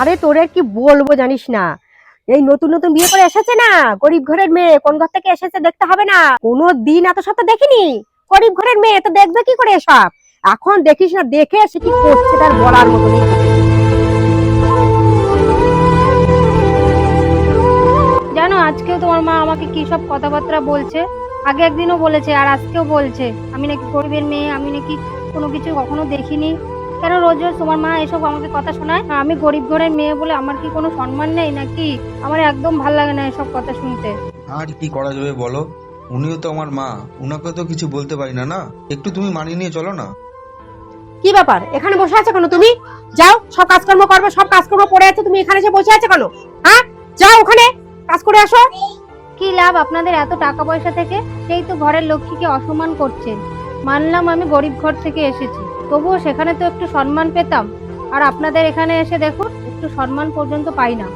আরে তোরে কি বলবো জানিস না, এই নতুন নতুন বিয়ে করে এসেছে না, গরিব ঘরের মেয়ে, কোন ঘর থেকে এসেছে দেখতে হবে না? কোনো দিন এত সব তো দেখিনি। গরিব ঘরের মেয়ে তো দেখবে কি করে এসব? এখন দেখিস না, দেখে সে কি করছে তার বলার মতো নেই। জানো, আজকেও তোমার মা আমাকে কি সব কথাবার্তা বলছে। আগে একদিনও বলেছে আর আজকেও বলছে আমি নাকি গরিবের মেয়ে, আমি নাকি কোনো কিছু কখনো দেখিনি। কেন রোজ রোজ তোমার মা এসব আমাকে কথা শোনায়? আমি গরিব ঘরের মেয়ে বলে আমার কি কোনো সম্মান নেই নাকি? আমার একদম ভাল লাগে না এসব কথা শুনতে। আর কি করা যাবে বলো? উনিও তো আমার মা, উনাকে তো কিছু বলতে পারি না। না, একটু তুমি মানিয়ে নিয়ে চলো না। কি ব্যাপার, এখানে বসে আছো কেন তুমি? যাও, সব কাজকর্ম করবে, সব কাজকর্ম পড়ে আছে, তুমি এখানে এসে বসে আছো কেন? হ্যাঁ, যাও ওখানে কাজ করে আসো। কি লাভ আপনাদের এত টাকা পয়সা থেকে? সেই তো ঘরের লক্ষ্মীকে অসম্মান করছেন। মানলাম আমি গরিব ঘর থেকে এসেছি, তবুও সেখানে তো একটু সম্মান পেতাম। আর আপনাদের এখানে এসে দেখুন, একটু সম্মান পর্যন্ত পাই না।